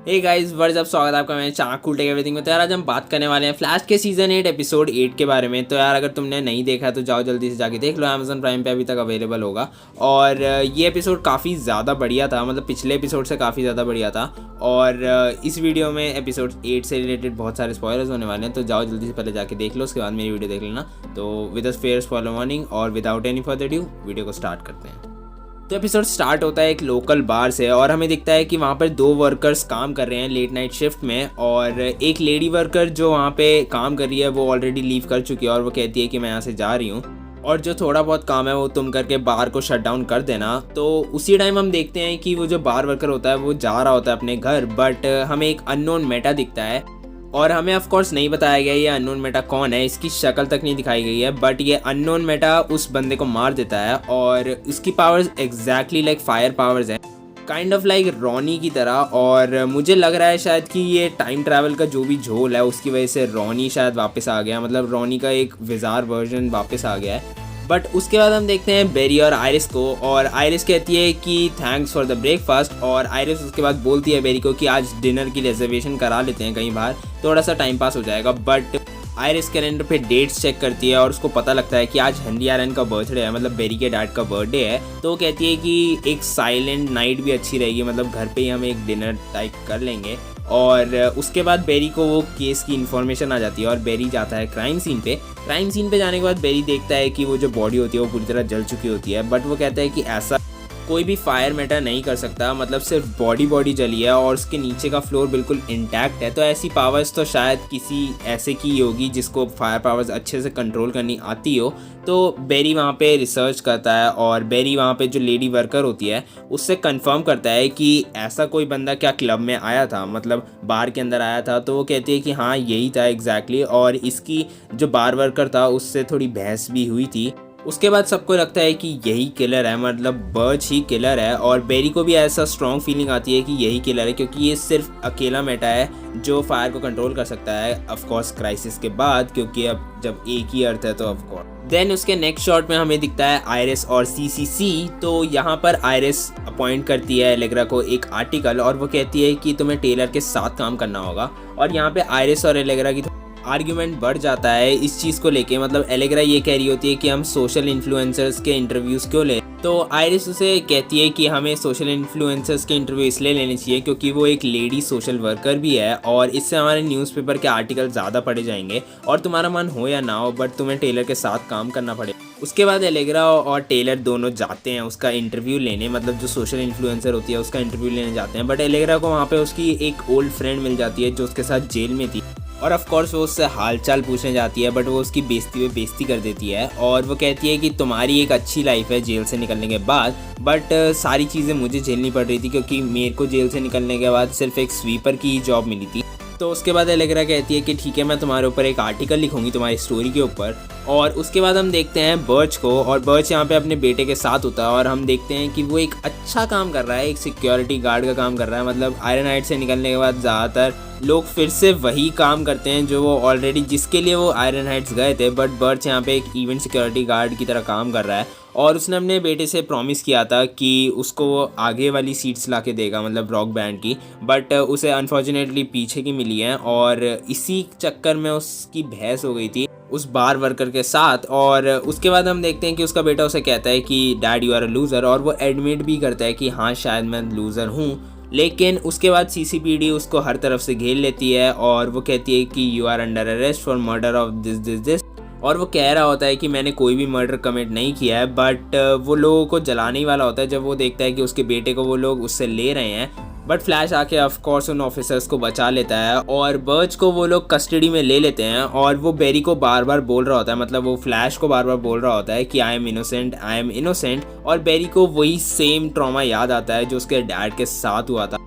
Hey guys what's up, स्वागत है आपका मेरे चैनल कूल टेक एवरीथिंग में। तो यार आज हम बात करने वाले हैं फ्लैश के सीजन 8 एपिसोड 8 के बारे में। तो यार अगर तुमने नहीं देखा है तो जाओ जल्दी से जाके देख लो, अमेजन प्राइम पे अभी तक अवेलेबल होगा। और ये एपिसोड काफ़ी ज़्यादा बढ़िया था, मतलब पिछले एपिसोड से काफ़ी ज़्यादा बढ़िया था। और इस वीडियो में एपिसोड 8 से रिलेटेड बहुत सारे स्पॉयलर्स होने वाले हैं, तो जाओ जल्दी से पहले जाके देख लो, उसके बाद मेरी वीडियो देख लेना। तो with a fair spoiler warning और without any further ado video को स्टार्ट करते हैं। तो एपिसोड स्टार्ट होता है एक लोकल बार से और हमें दिखता है कि वहाँ पर 2 वर्कर्स काम कर रहे हैं लेट नाइट शिफ्ट में। और एक लेडी वर्कर जो वहाँ पे काम कर रही है वो ऑलरेडी लीव कर चुकी है और वो कहती है कि मैं यहाँ से जा रही हूँ और जो थोड़ा बहुत काम है वो तुम करके बार को शट डाउन कर देना। तो उसी टाइम हम देखते हैं कि वो जो बार वर्कर होता है वो जा रहा होता है अपने घर, बट हमें एक अननोन मेटा दिखता है और हमें ऑफ कोर्स नहीं बताया गया ये अननोन मेटा कौन है, इसकी शक्ल तक नहीं दिखाई गई है। बट ये अननोन मेटा उस बंदे को मार देता है और इसकी powers exactly like fire powers हैं, काइंड ऑफ लाइक रॉनी की तरह। और मुझे लग रहा है शायद कि ये टाइम ट्रैवल का जो भी झोल है उसकी वजह से रॉनी शायद वापस आ गया, मतलब रॉनी का एक विजार वर्जन वापस आ गया है। बट उसके बाद हम देखते हैं बेरी और आयरिस को, और आयरिस कहती है कि थैंक्स फॉर द ब्रेकफास्ट। और आयरिस उसके बाद बोलती है बेरी को कि आज डिनर की रिजर्वेशन करा लेते हैं कहीं बाहर, थोड़ा सा टाइम पास हो जाएगा। बट आयरिस कैलेंडर पे डेट्स चेक करती है और उसको पता लगता है कि आज हेनरी एलन का बर्थडे है, मतलब बेरी के डैड का बर्थडे है। तो वो कहती है कि एक साइलेंट नाइट भी अच्छी रहेगी, मतलब घर पे ही हम एक डिनर टाइप कर लेंगे। और उसके बाद बेरी को वो केस की इन्फॉर्मेशन आ जाती है और बेरी जाता है क्राइम सीन पे। क्राइम सीन पे जाने के बाद बेरी देखता है कि वो जो बॉडी होती है वो पूरी तरह जल चुकी होती है। बट वो कहता है कि ऐसा कोई भी फायर मैटर नहीं कर सकता, मतलब सिर्फ बॉडी जली है और उसके नीचे का फ्लोर बिल्कुल इंटैक्ट है। तो ऐसी पावर्स तो शायद किसी ऐसे की होगी जिसको फायर पावर्स अच्छे से कंट्रोल करनी आती हो। तो बेरी वहाँ पे रिसर्च करता है और बेरी वहाँ पे जो लेडी वर्कर होती है उससे कंफर्म करता है कि ऐसा कोई बंदा क्या क्लब में आया था, मतलब बार के अंदर आया था। तो वो कहती है कि हाँ यही था एग्जैक्टली, और इसकी जो बार वर्कर था उससे थोड़ी बहस भी हुई थी। उसके बाद सबको लगता है कि यही किलर है, मतलब बर्च ही किलर है। और बेरी को भी ऐसा स्ट्रॉन्ग फीलिंग आती है कि यही किलर है, क्योंकि ये सिर्फ अकेला मेटा है जो फायर को कंट्रोल कर सकता है, ऑफ कोर्स क्राइसिस के बाद, क्योंकि अब जब एक ही अर्थ है तो ऑफ कोर्स। देन उसके नेक्स्ट शॉट में हमें दिखता है आयरिस और सीसीसी। तो यहाँ पर आयरिस अपॉइंट करती है एलेग्रा को एक आर्टिकल और वो कहती है कि तुम्हें टेलर के साथ काम करना होगा। और यहाँ पे आयरिस और एलेग्रा की आर्ग्यूमेंट बढ़ जाता है इस चीज़ को लेके, मतलब एलेग्रा ये कह रही होती है कि हम सोशल इन्फ्लुएंसर्स के इंटरव्यूज़ क्यों लें। तो आयरिस उसे कहती है कि हमें सोशल इन्फ्लुएंसर्स के इंटरव्यू इसलिए लेने चाहिए क्योंकि वो एक लेडी सोशल वर्कर भी है और इससे हमारे न्यूज़पेपर के आर्टिकल ज़्यादा पढ़े जाएंगे और तुम्हारा मन हो या ना हो बट तुम्हें टेलर के साथ काम करना पड़ेगा। उसके बाद एलेग्रा और टेलर दोनों जाते हैं उसका इंटरव्यू लेने, मतलब जो सोशल इन्फ्लुएंसर होती है उसका इंटरव्यू लेने जाते हैं। बट एलेग्रा को वहाँ पे उसकी एक ओल्ड फ्रेंड मिल जाती है जो उसके साथ जेल में थी और ऑफ कोर्स वो उससे हालचाल पूछने जाती है, बट वो उसकी बेइज्जती कर देती है और वो कहती है कि तुम्हारी एक अच्छी लाइफ है जेल से निकलने के बाद, बट सारी चीज़ें मुझे झेलनी पड़ रही थी क्योंकि मेरे को जेल से निकलने के बाद सिर्फ एक स्वीपर की ही जॉब मिली थी। तो उसके बाद एलेग्रा कहती है कि ठीक है मैं तुम्हारे ऊपर एक आर्टिकल लिखूंगी तुम्हारी स्टोरी के ऊपर। और उसके बाद हम देखते हैं बर्च को, और बर्च यहाँ पे अपने बेटे के साथ होता है और हम देखते हैं कि वो एक अच्छा काम कर रहा है, एक सिक्योरिटी गार्ड का काम कर रहा है। मतलब आयरन हाइट से निकलने के बाद ज़्यादातर लोग फिर से वही काम करते हैं जो वो ऑलरेडी जिसके लिए वो आयरन हाइट्स गए थे, बट बर्च यहाँ पे एक इवेंट सिक्योरिटी गार्ड की तरह काम कर रहा है। और उसने अपने बेटे से प्रॉमिस किया था कि उसको वो आगे वाली सीट्स ला के देगा, मतलब रॉक बैंड की, बट उसे अनफॉर्चुनेटली पीछे की मिली हैं और इसी चक्कर में उसकी बहस हो गई थी उस बार वर्कर के साथ। और उसके बाद हम देखते हैं कि उसका बेटा उसे कहता है कि dad you are a loser, और वो एडमिट भी करता है कि हाँ शायद मैं लूज़र हूँ। लेकिन उसके बाद सीसीपीडी उसको हर तरफ से घेर लेती है और वो कहती है कि you are under arrest for murder of this. और वो कह रहा होता है कि मैंने कोई भी मर्डर कमिट नहीं किया है, बट वो लोगों को जलाने ही वाला होता है जब वो देखता है कि उसके बेटे को वो लोग उससे ले रहे हैं। बट फ्लैश आके ऑफ कोर्स उन ऑफिसर्स को बचा लेता है और बर्च को वो लोग कस्टडी में ले लेते हैं। और वो बेरी को बार बार बोल रहा होता है, मतलब वो फ्लैश को बार बार बोल रहा होता है कि आई एम इनोसेंट। और बेरी को वही सेम ट्रॉमा याद आता है जो उसके डैड के साथ हुआ था।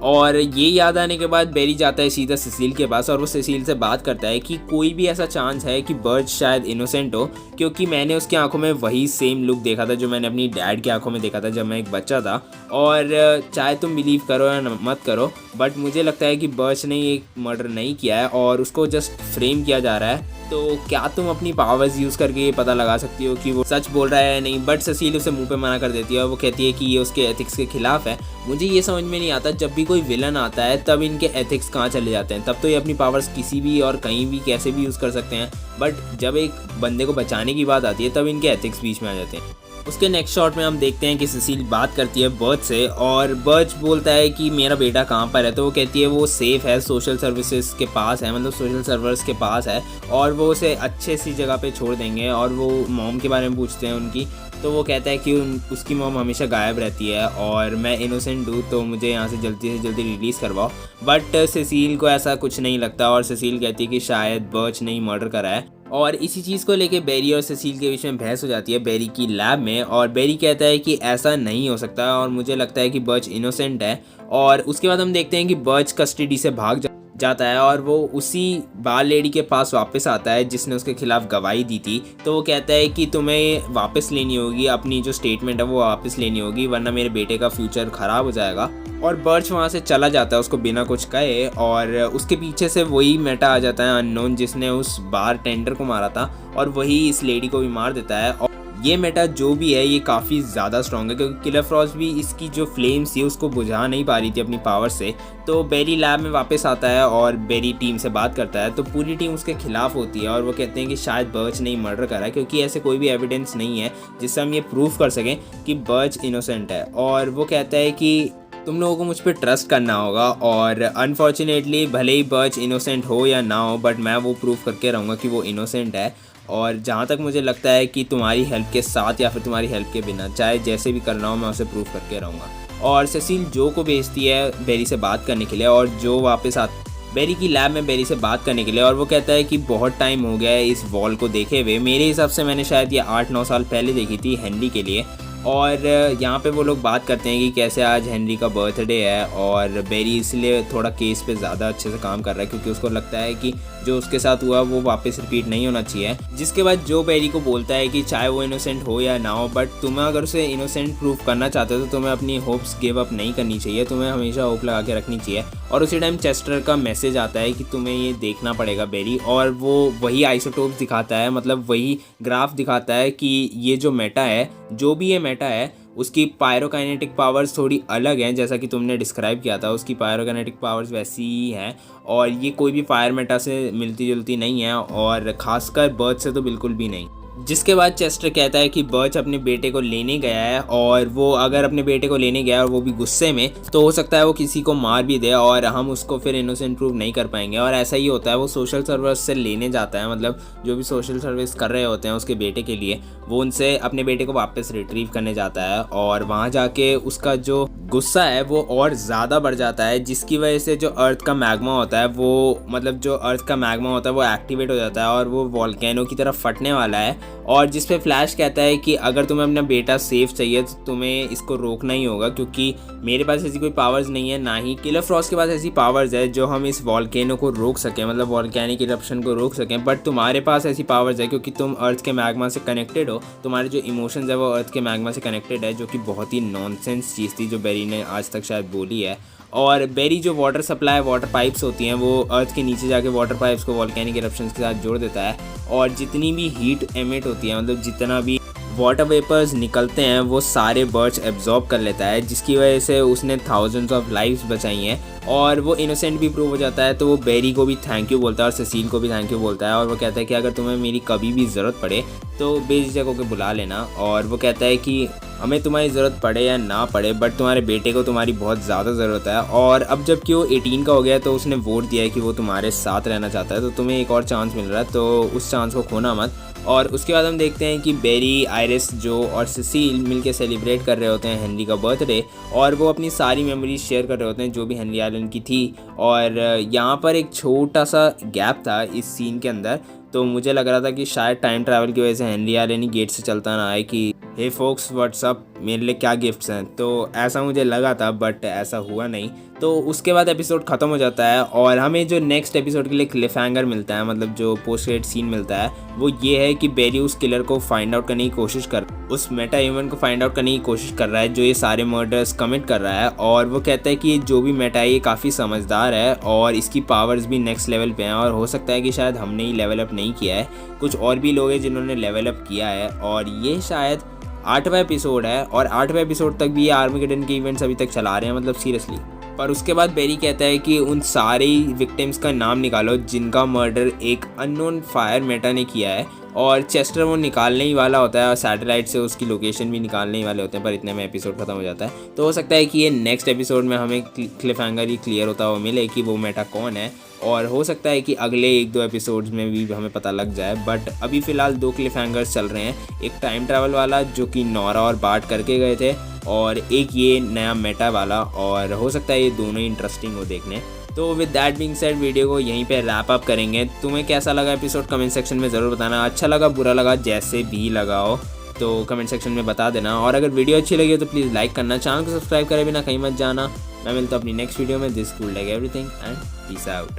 और ये याद आने के बाद बेरी जाता है सीधा सिसिल के पास और वो सिसिल से बात करता है कि कोई भी ऐसा चांस है कि बर्च शायद इनोसेंट हो, क्योंकि मैंने उसकी आंखों में वही सेम लुक देखा था जो मैंने अपनी डैड की आंखों में देखा था जब मैं एक बच्चा था। और चाहे तुम बिलीव करो या मत करो, बट मुझे लगता है कि बर्च ने एक मर्डर नहीं किया है और उसको जस्ट फ्रेम किया जा रहा है। तो क्या तुम अपनी पावर्स यूज़ करके ये पता लगा सकती हो कि वो सच बोल रहा है या नहीं। बट सेसिल उसे मुंह पे मना कर देती है और वो कहती है कि ये उसके एथिक्स के खिलाफ है। मुझे ये समझ में नहीं आता, जब भी कोई विलन आता है तब इनके एथिक्स कहाँ चले जाते हैं। तब तो ये अपनी पावर्स किसी भी और कहीं भी कैसे भी यूज़ कर सकते हैं, बट जब एक बंदे को बचाने की बात आती है तब इनके एथिक्स बीच में आ जाते हैं। उसके नेक्स्ट शॉट में हम देखते हैं कि सेसिल बात करती है बर्च से और बर्च बोलता है कि मेरा बेटा कहाँ पर है। तो वो कहती है वो सेफ़ है, सोशल सर्विसेज के पास है, मतलब सोशल सर्वर्स के पास है और वो उसे अच्छे सी जगह पे छोड़ देंगे। और वो मॉम के बारे में पूछते हैं उनकी, तो वो कहता है कि उसकी मॉम हमेशा गायब रहती है और मैं इनोसेंट हूँ, तो मुझे यहाँ से जल्दी रिलीज़ करवाओ। बट सेसिल को ऐसा कुछ नहीं लगता और सेसिल कहती है कि शायद बर्च ने ही मर्डर करा है। और इसी चीज़ को लेके बेरी और सेसिल के बीच में बहस हो जाती है बेरी की लैब में। और बेरी कहता है कि ऐसा नहीं हो सकता और मुझे लगता है कि बर्च इनोसेंट है। और उसके बाद हम देखते हैं कि बर्च कस्टडी से भाग जाता है और वो उसी बार लेडी के पास वापस आता है जिसने उसके खिलाफ गवाही दी थी। तो वो कहता है कि तुम्हें वापस लेनी होगी, अपनी जो स्टेटमेंट है वो वापस लेनी होगी, वरना मेरे बेटे का फ्यूचर ख़राब हो जाएगा। और बर्च वहाँ से चला जाता है उसको बिना कुछ कहे और उसके पीछे से वही मेटा आ जाता है अननोन, जिसने उस बार टेंडर को मारा था और वही इस लेडी को भी मार देता है। और ये मेटा जो भी है ये काफ़ी ज़्यादा स्ट्रॉन्ग है क्योंकि किलर फ्रॉस्ट भी इसकी जो फ्लेम्स थी उसको बुझा नहीं पा रही थी अपनी पावर से। तो बेरी लैब में वापस आता है और बेरी टीम से बात करता है, तो पूरी टीम उसके खिलाफ होती है और वो कहते हैं कि शायद बर्च ने ही मर्डर करा है क्योंकि ऐसे कोई भी एविडेंस नहीं है जिससे हम ये प्रूव कर सकें कि बर्च इनोसेंट है। और वो कहता है कि तुम लोगों को मुझ पर ट्रस्ट करना होगा और अनफॉर्चुनेटली भले ही बर्च इनोसेंट हो या ना हो, बट मैं वो प्रूव करके रहूँगा कि वो इनोसेंट है। और जहाँ तक मुझे लगता है कि तुम्हारी हेल्प के साथ या फिर तुम्हारी हेल्प के बिना, चाहे जैसे भी करना हो, मैं उसे प्रूव करके रहूँगा। और सेसिल जो को भेजती है बेरी से बात करने के लिए और जो वापस बेरी की लैब में बेरी से बात करने के लिए। और वो कहता है कि बहुत टाइम हो गया है इस वॉल को देखे हुए, मेरे हिसाब से मैंने शायद ये 8-9 साल पहले देखी थी हेनरी के लिए। और यहाँ पे वो लोग बात करते हैं कि कैसे आज हेनरी का बर्थडे है और बेरी इसलिए थोड़ा केस पे ज़्यादा अच्छे से काम कर रहा है क्योंकि उसको लगता है कि जो उसके साथ हुआ वो वापस रिपीट नहीं होना चाहिए। जिसके बाद जो बेरी को बोलता है कि चाहे वो इनोसेंट हो या ना हो, बट तुम्हें अगर उसे इनोसेंट प्रूव करना चाहते हो तो तुम्हें अपनी होप्स गिव अप नहीं करनी चाहिए, तुम्हें हमेशा होप लगा के रखनी चाहिए। और उसी टाइम चेस्टर का मैसेज आता है कि तुम्हें ये देखना पड़ेगा बेरी, और वो वही आइसोटोप्स दिखाता है, मतलब वही ग्राफ दिखाता है कि ये जो मेटा है, जो भी ये मेटा है, उसकी पायरोकाइनेटिक पावर्स थोड़ी अलग हैं। जैसा कि तुमने डिस्क्राइब किया था, उसकी पायरोकाइनेटिक पावर्स वैसी ही हैं और ये कोई भी फायर मेटा से मिलती जुलती नहीं है और ख़ासकर बर्च से तो बिल्कुल भी नहीं। जिसके बाद चेस्टर कहता है कि बर्च अपने बेटे को लेने गया है और वो अगर अपने बेटे को लेने गया और वो भी गुस्से में, तो हो सकता है वो किसी को मार भी दे और हम उसको फिर इनोसेंट प्रूव नहीं कर पाएंगे। और ऐसा ही होता है, वो सोशल सर्विस से लेने जाता है, मतलब जो भी सोशल सर्विस कर रहे होते हैं उसके बेटे के लिए, वो उनसे अपने बेटे को वापस रिट्रीव करने जाता है और वहाँ जाके उसका जो गुस्सा है वो और ज़्यादा बढ़ जाता है, जिसकी वजह से जो अर्थ का मैग्मा होता है वो, मतलब जो अर्थ का मैग्मा होता है वो एक्टिवेट हो जाता है और वो वॉल्केनो की तरफ फटने वाला है। और जिस पे फ्लैश कहता है कि अगर तुम्हें अपना बेटा सेफ चाहिए तो तुम्हें इसको रोकना ही होगा, क्योंकि मेरे पास ऐसी कोई पावर्स नहीं है, ना ही किलर फ्रॉस्ट के पास ऐसी पावर्स है जो हम इस वॉल्केनो को रोक सकें, मतलब वॉल्केनिक इरप्शन को रोक सकें। बट तुम्हारे पास ऐसी पावर्स है क्योंकि तुम अर्थ के मैग्मा से कनेक्टेड हो, तुम्हारे जो इमोशंस है वो अर्थ के मैग्मा से कनेक्टेड है, जो कि बहुत ही नॉनसेंस चीज़ थी जो बेरी ने आज तक शायद बोली है। और बेरी जो वाटर सप्लाई, वाटर पाइप्स होती हैं, वो अर्थ के नीचे जाके वाटर पाइप्स को वॉल्केनिक इरप्शंस के साथ जोड़ देता है और जितनी भी हीट एमिट होती है, मतलब जितना भी वाटर वेपर्स निकलते हैं वो सारे बर्च एब्जॉर्ब कर लेता है, जिसकी वजह से उसने थाउजेंड्स ऑफ लाइफ्स बचाई हैं और वो इनोसेंट भी प्रूव हो जाता है। तो वो बेरी को भी थैंक यू बोलता है और सेसिल को भी थैंक यू बोलता है और वो कहता है कि अगर तुम्हें मेरी कभी भी ज़रूरत पड़े तो बेझिझक होकर बुला लेना। और वो कहता है कि हमें तुम्हारी ज़रूरत पड़े या ना पड़े, बट तुम्हारे बेटे को तुम्हारी बहुत ज़्यादा ज़रूरत है। और अब जबकि वो 18 का हो गया है तो उसने वोट दिया है कि वो तुम्हारे साथ रहना चाहता है, तो तुम्हें एक और चांस मिल रहा है, तो उस चांस को खोना मत। और उसके बाद हम देखते हैं कि बेरी, आयरिस, जो और सेसिल मिलके सेलिब्रेट कर रहे होते हैं हेनरी का बर्थडे और वो अपनी सारी मेमोरीज शेयर कर रहे होते हैं जो भी हेनरी आइलैंड की थी। और यहाँ पर एक छोटा सा गैप था इस सीन के अंदर, तो मुझे लग रहा था कि शायद टाइम ट्रैवल की वजह से हेनरी आइलैंड गेट से चलता ना आए कि हे फोक्स व्हाट्सअप, मेरे लिए क्या गिफ्ट्स हैं, तो ऐसा मुझे लगा था बट ऐसा हुआ नहीं। तो उसके बाद एपिसोड ख़त्म हो जाता है और हमें जो नेक्स्ट एपिसोड के लिए क्लिफ हैंगर मिलता है, मतलब जो पोस्ट क्रेडिट सीन मिलता है, वो ये है कि बेरी उस किलर को फाइंड आउट करने की कोशिश उस मेटा ह्यूमन को फाइंड आउट करने की कोशिश कर रहा है जो ये सारे मर्डर्स कमिट कर रहा है। और वो कहता है कि ये जो भी मेटा है ये काफ़ी समझदार है और इसकी पावर्स भी नेक्स्ट लेवल पे हैं और हो सकता है कि शायद हमने ही लेवल अप नहीं किया है, कुछ और भी लोग हैं जिन्होंने लेवल अप किया है। और ये शायद 8वां एपिसोड है और 8वें एपिसोड तक भी ये आर्मेगेडन के इवेंट्स अभी तक चला रहे हैं, मतलब सीरियसली। पर उसके बाद बेरी कहता है कि उन सारे विक्टिम्स का नाम निकालो जिनका मर्डर एक अननोन फायर मेटा ने किया है। और चेस्टर वो निकालने ही वाला होता है और सैटेलाइट से उसकी लोकेशन भी निकालने ही वाले होते हैं, पर इतने में एपिसोड खत्म हो जाता है। तो हो सकता है कि ये नेक्स्ट एपिसोड में हमें क्लिफ हैंगर ही क्लियर होता हुआ मिले कि वो मेटा कौन है, और हो सकता है कि अगले 1-2 एपिसोड्स में भी हमें पता लग जाए। बट अभी फ़िलहाल 2 क्लिफ हैंगर्स चल रहे हैं, एक टाइम ट्रैवल वाला जो कि नोरा और बार्ट करके गए थे, और एक ये नया मेटा वाला, और हो सकता है ये दोनों ही इंटरेस्टिंग हो देखने। तो with that being said video को यहीं पे रैप अप करेंगे। तुम्हें कैसा लगा एपिसोड कमेंट सेक्शन में ज़रूर बताना, अच्छा लगा बुरा लगा जैसे भी लगा हो तो कमेंट सेक्शन में बता देना। और अगर वीडियो अच्छी लगी हो तो प्लीज़ लाइक करना, चैनल को सब्सक्राइब करे बिना कहीं मत जाना। मैं मिलता हूँ अपनी नेक्स्ट वीडियो में। This cool like everything and peace out.